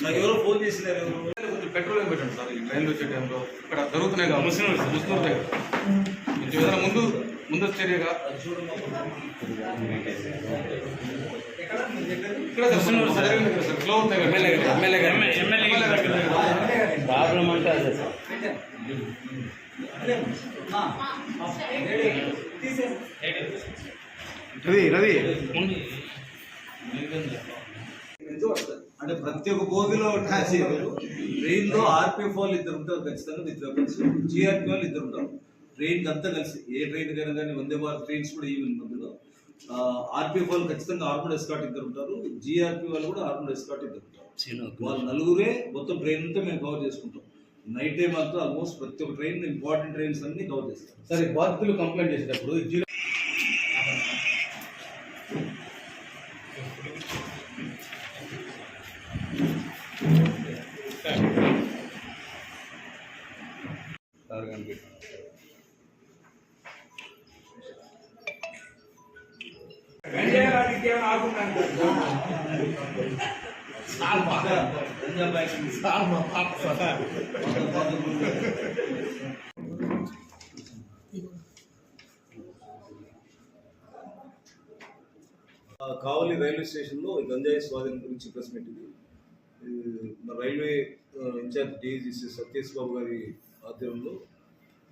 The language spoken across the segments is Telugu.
నాకు ఎవరో ఫోన్ చేసినారు. కొంచెం పెట్రోల్ పెట్టండి సార్. ఈ ట్రైన్లు వచ్చే టైంలో ఇక్కడ జరుగుతున్నాయి కదా, ముస్లిం కొంచెం ఏదైనా ముందు చర్యగా ఇక్కడ ఫ్లో అవుతాయి ప్రాబ్లం అంటే అదే సార్. రవి అంటే ప్రతి ఒక్క బోగిలో ట్రైన్ లో ఆర్పిఎఫ్ వాళ్ళు ఇద్దరు ఉంటారు ఖచ్చితంగా, విత్ వెపన్స్. జిఆర్పి వాళ్ళు ఇద్దరు ఉంటారు. ట్రైన్ అంతా కలిసి ఏ ట్రైన్ కైనా కానీ, వందే భారత్ ట్రైన్స్ కూడా ఈవెన్ మధ్యలో ఆర్పిఎఫ్ వాళ్ళు ఖచ్చితంగా ఆర్మడ్ ఎస్కాట్ ఇద్దరు ఉంటారు. జిఆర్పి వాళ్ళు కూడా ఆర్మడ్ ఎస్కాట్ ఇద్దరు ఉంటారు. వాళ్ళు నలుగురే మొత్తం ట్రైన్ అంతా మేము కవర్ చేసుకుంటాం. నైట్ టైం అంతా ఆల్మోస్ట్ ప్రతి ఒక్క ట్రైన్, ఇంపార్టెంట్ ట్రైన్స్ అన్ని కవర్ చేస్తాం. సరే, బాధితులు కంప్లైంట్ చేసేటప్పుడు కావలి రైల్వే స్టేషన్ లో గంజాయి స్వాధీనం గురించి ప్రెస్ మీట్ ఇది. రైల్వే ఇన్ఛార్జ్ డిఐజీ సత్యేష్ బాబు గారి ఆధ్వర్యంలో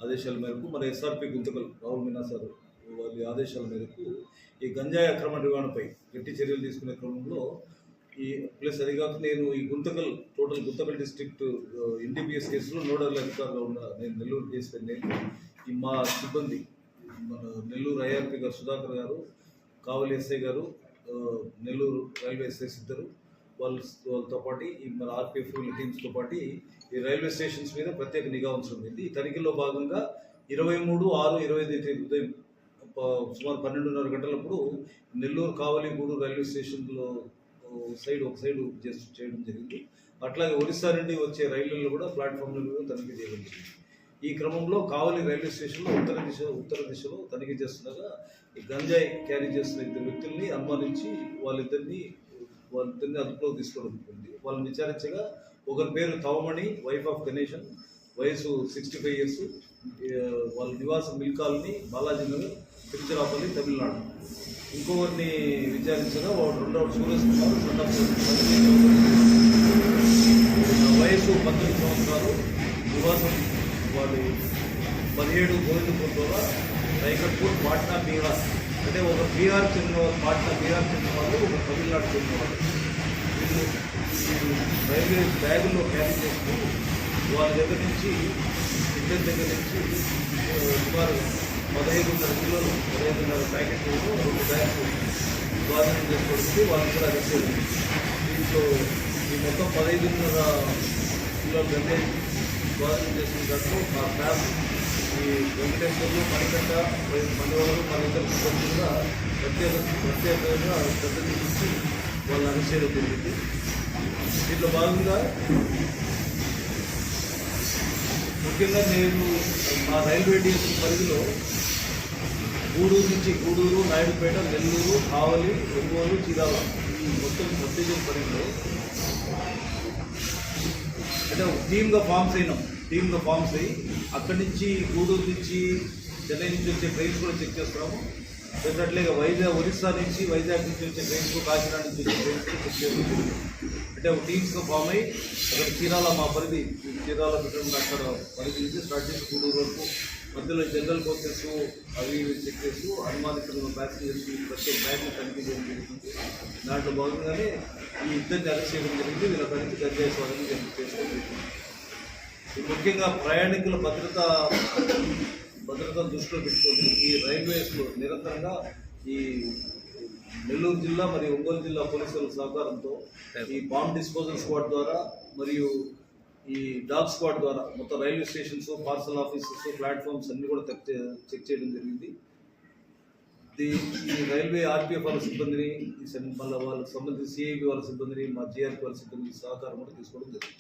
ఆదేశాల మేరకు మన ఎస్ఆర్పి గుంతకల్ రాహుల్ మీనా సార్ వారి ఆదేశాల మేరకు ఈ గంజాయి అక్రమ నిర్వహణపై గట్టి చర్యలు తీసుకునే క్రమంలో ఈ ప్లస్ అది కాక నేను ఈ గుంతకల్ డిస్ట్రిక్ట్ ఎన్డీపీఎస్ కేసులో నోడల్ అధికారులు ఉన్న నేను నెల్లూరు చేసి ఈ మా సిబ్బంది మన నెల్లూరు ఐఆర్పి గారు సుధాకర్ గారు, కావలి ఎస్ఐ గారు, నెల్లూరు రైల్వే ఎస్ఐస్ ఇద్దరు వాళ్ళతో పాటు ఈ మన ఆర్పిఎఫ్ టీమ్స్తో పాటు ఈ రైల్వే స్టేషన్స్ మీద ప్రత్యేక నిఘా ఉంచడం. ఈ తనిఖీలో భాగంగా 23/6/25 ఉదయం సుమారు 12:30 గంటలప్పుడు నెల్లూరు కావలి గూడూరు రైల్వే స్టేషన్లో ఒక సైడ్ చేయడం జరిగింది. అట్లాగే ఒరిస్సా నుండి వచ్చే రైళ్లలో కూడా ప్లాట్ఫామ్ల మీద తనిఖీ చేయడం జరిగింది. ఈ క్రమంలో కావలి రైల్వే స్టేషన్లో ఉత్తర దిశలో తనిఖీ చేస్తుండగా ఈ గంజాయి క్యారీ చేస్తున్న ఇద్దరు వ్యక్తుల్ని అనుమానించి వాళ్ళిద్దరిని అదుపులోకి తీసుకోవడం జరిగింది. వాళ్ళని విచారించగా ఒకరి పేరు తవమణి, వైఫ్ ఆఫ్ గణేశన్, వయసు 65 years, వాళ్ళ నివాసం మిల్ కాలనీ, బాలాజీ నగర్, తిరుచిరాపల్లి, తమిళనాడు. ఇంకొకరిని విచారించగా వాడు రెండవ సూరజ్ కుమార్, వయసు 19 సంవత్సరాలు, నివాసం వాడు 17 గోవిందపూర్ ద్వారా రైకట్పూర్, పాట్నా, బీహార్. అంటే ఒక బీహార్ చెందినవారు, పాట్నా బీహార్ చెందినవాళ్ళు, ఒక తమిళనాడు చెందినవాళ్ళు. వీళ్ళు రైల్వే బ్యాగుల్లో క్యారీ చేస్తూ వాళ్ళ దగ్గర నుంచి ఇద్దరి దగ్గర నుంచి సుమారు 15.5 కిలోలు 15.5 ప్యాకెట్లు 2 బ్యాగ్స్ స్వాధీనం చేసుకోవడానికి వాళ్ళు కూడా అరెస్ట్ చేయాలి. దీంట్లో ఈ మొత్తం 15.5 కిలోలు గంజాయి స్వాధీనం చేసుకున్న దాంట్లో మా స్టాఫ్ ఈ వెంకటేశ్వర్లు, మణికంఠ, మనవాళ్ళు, మన ఇద్దరు సిబ్బంది కూడా ప్రత్యేకంగా శ్రద్ధ చూపించి వాళ్ళని అరెస్ట్ చేయడం జరిగింది. దీంట్లో భాగంగా ముఖ్యంగా నేను మా రైల్వే డివిజన్ పరిధిలో గూడూరు, నాయుడుపేట, నెల్లూరు, కావలి, ఒంగోలు, చీరాల ఈ మొత్తం సబ్ డివిజన్ పరిధిలో అంటే టీమ్గా ఫామ్స్ అయ్యి అక్కడి నుంచి గూడూరు నుంచి, చెన్నై నుంచి వచ్చే ట్రైన్స్ కూడా చెక్ చేస్తున్నాము. అట్లాగే ఒరిస్సా నుంచి, వైజాగ్ నుంచి వచ్చే ట్రైన్స్, కాకినాడ నుంచి వచ్చే ట్రైన్స్ కూడా చెక్ చేస్తున్నాము. అంటే ఒక టీమ్స్గా ఫామ్ అయ్యి అక్కడ చీరాల మా పరిధి, చీరాల పెట్టడం అక్కడ పరిధి నుంచి స్టార్ట్ చేసి గూడూరు వరకు మధ్యలో జనరల్ కోచెస్ అవి చెక్ చేస్తూ అనుమానితున్న ప్యాసింజర్స్ ప్రత్యేక బ్యాగ్ని తనిఖీ చేయడం జరుగుతుంది. దాంట్లో భాగంగానే ఈ ఇద్దరిని అరెస్ట్ చేయడం జరిగింది. వీళ్ళ నుంచి గంజాయి స్వాధీనం చేసుకోవడం జరిగింది. ముఖ్యంగా ప్రయాణికుల భద్రతను దృష్టిలో పెట్టుకొని ఈ రైల్వేస్లో నిరంతరంగా ఈ నెల్లూరు జిల్లా మరియు ఒంగోలు జిల్లా పోలీసుల సహకారంతో ఈ బాంబ్ డిస్పోజల్ స్క్వాడ్ ద్వారా మరియు ఈ డాగ్ స్క్వాడ్ ద్వారా మొత్తం railway stations, parcel offices, platforms అన్ని కూడా చెక్ చేయడం జరిగింది. ఈ రైల్వే ఆర్పిఎఫ్ వాళ్ళ సిబ్బందిని, మళ్ళీ వాళ్ళకి సంబంధించి సిఐబి వాళ్ళ సిబ్బందిని, మా జిఆర్పి వాళ్ళ సిబ్బంది సహకారం కూడా తీసుకోవడం జరిగింది.